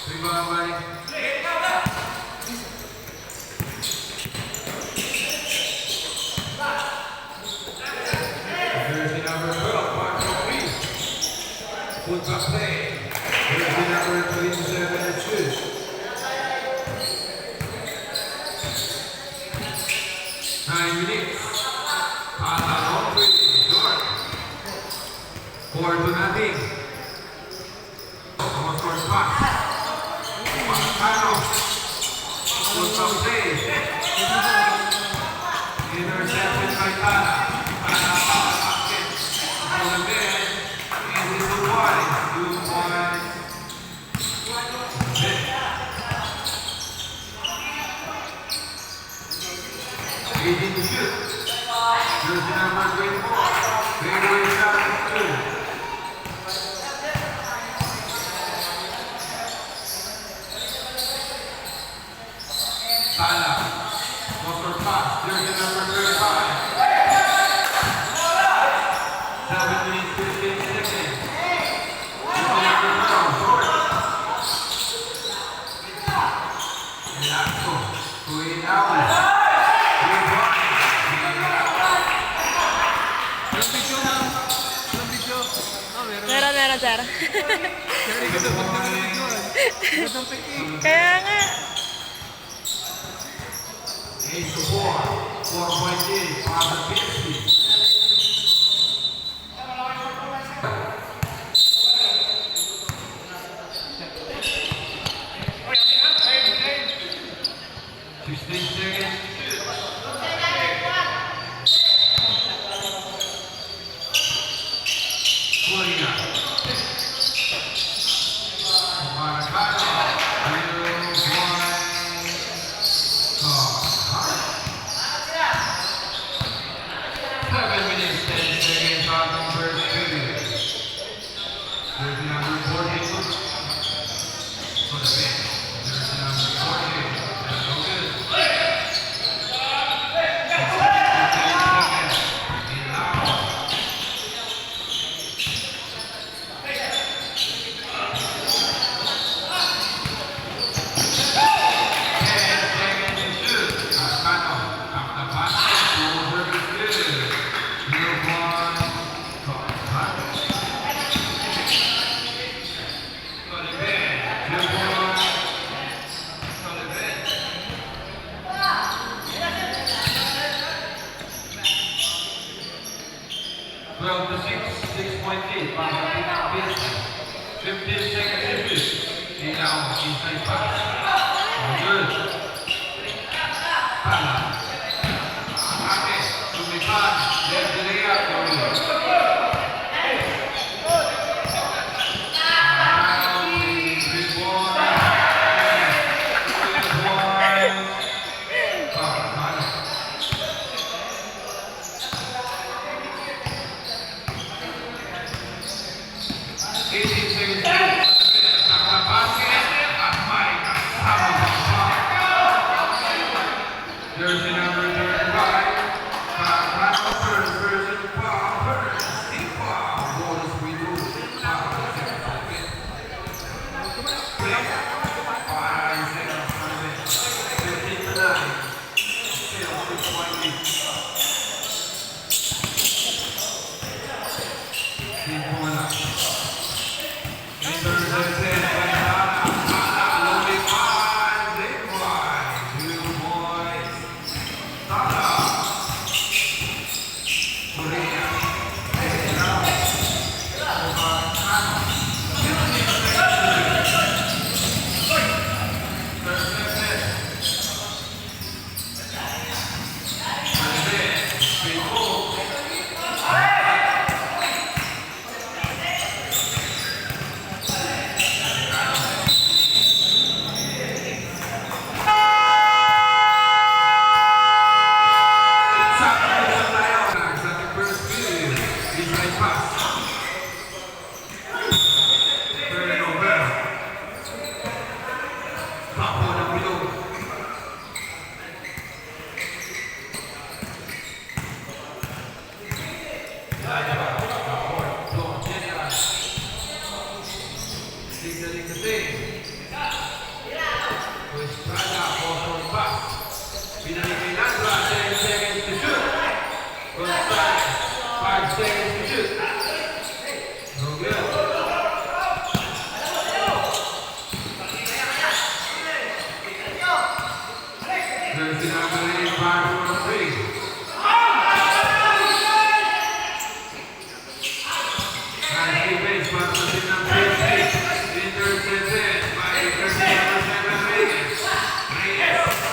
Rebound by jersey number 12, Marco Reese. Puts up play. Jersey number 27 and shoots. 9 minutes. Pala on 3. Short. 4-0. Almost scored pass. Pacano. Puts up play. Interception by Tala. Tala basket. On the bench. And this is wide. 2 points. Easy to shoot. Jersey number 24. Fadeaway shot is 2. Tala. Motor pass. Jersey number 35. 7 minutes, 15 seconds. Short. Lasso. 2 hours. Meron, sir. Kaya nga. 8-4. 4-point lead. Father Pinsky. Jersey number 35. game. Estrada, for pass. Binalik kay Landra, 10 seconds to shoot. Gonzalez, 5 seconds to shoot. No good. Jersey number 85 for 3. Nice defense para sa team ng PSP. Intercepted by Jersey number 7, Reyes.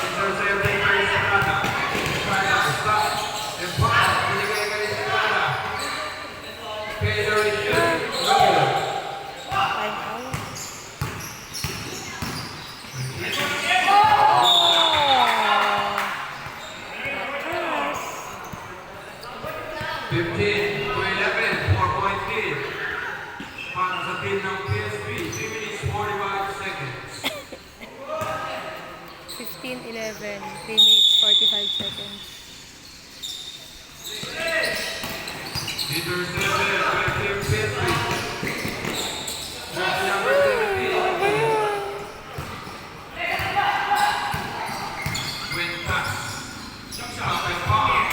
Intercepted by Estrada. Estrada, stop. And pass. Binigay kay Estrada. Pedro is shoot. No good. Time out. 15 to 11, 4-point lead. Para sa team ng PSP, 3 minutes 45 seconds. 15-11, 3 minutes 45 seconds. Intercepted by team PSP. Jersey number 17. Win pass. Stop and pop.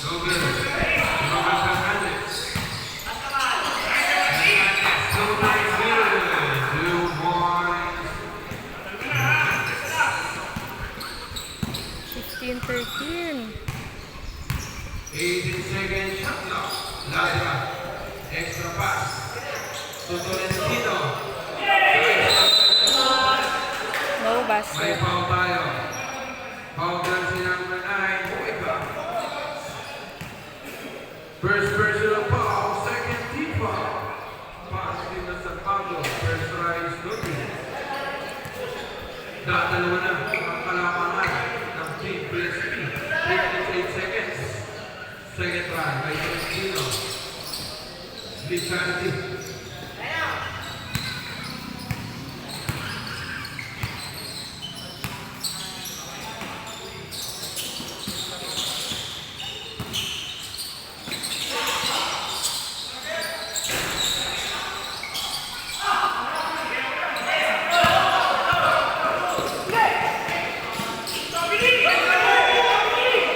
No good. Robert Fernandez. Fernandez, no nice good. 2 points. 15-13. 18 seconds shot clock. Ladra. Extra pass. To Tolentino. No May basket. foul tayo. Foul jersey number 9, Boyka. First personal foul, second team foul. Positive na sa Pablo, first try is looking. Dalawa na ang kalamangan ng team PSP. 58 seconds. Second try by Tolentino. Lead charity.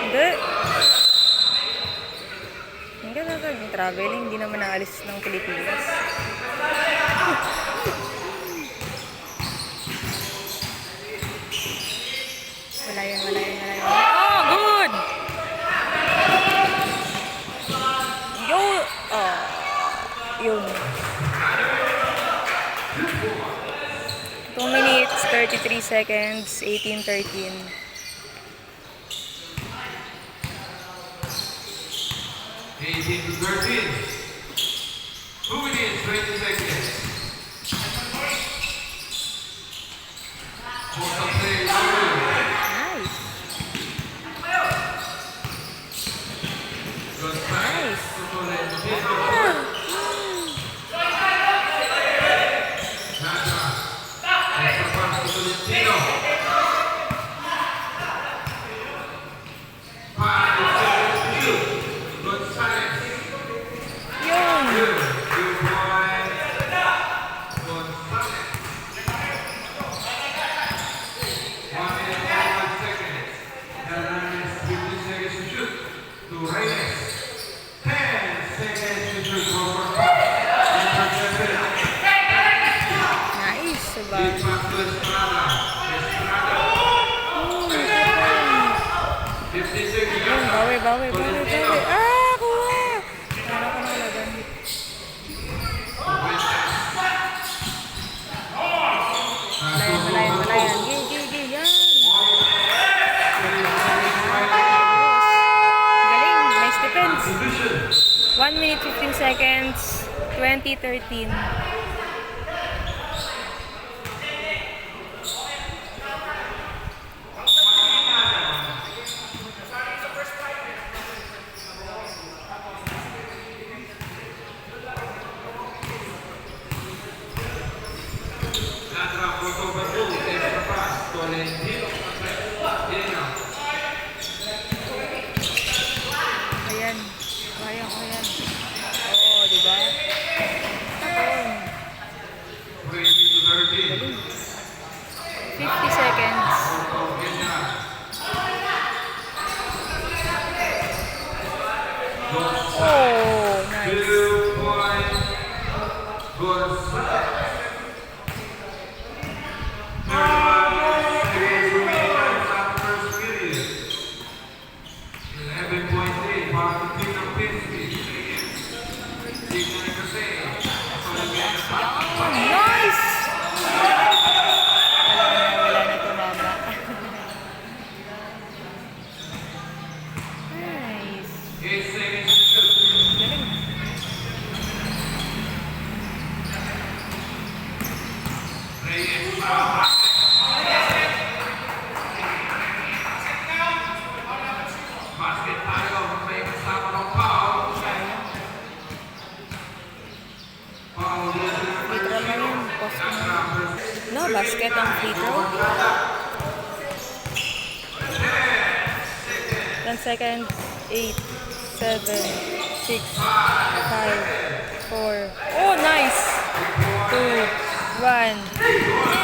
Hindi. Ang ganda yung traveling, hindi naman naalis ng Pilipinas. Wala yan, wala yan, wala yan. Oh, good! Yo! Oh, yun. 2 minutes, 33 seconds, 18-13. 18 to 13. 2 minutes, 20 seconds. Post up play, Nice. Gonzalez to Tolentino. Nada. Extra pass to Tolentino. 5 seconds to shoot. Gonzalez. Yun. Good. 2 points. Gonzalez. 1 minute, 41 seconds. Hernandez, 15 seconds to shoot. To Reyes. 10 seconds to shoot. Forward pass. Intercepted. Nice. Diba? Lead pass to Estrada. Estrada. 15 seconds. Yun, bawi, bawi, bawi, Tolentino. bawi. Ah, kuha! Ano ko nalagan? Malayan, malayan, malayan. Gay, gay, gay. Yan. Galing. Nice defense. 1 minute, 15 seconds. 20-13. Ayan. Kaya ko yan. Oo, diba? Tapon. 20 to 13. Galing. 50 seconds. Oh, nice. 2-point. Good start. 35 seconds remaining after first period. 11.8 para sa team ng Pisby. Tignan kasi. Oh, nice! Wala na tumama. Nice. 8 seconds to shoot. Galing. Reyes, foul. Basket tayo. May kasama ng foul. Foul. Free throw lang yun. Post ko na. No, basket ang free throw. 10 seconds. 8, 7, 6, 5, 4. Oh, nice! 2, 1.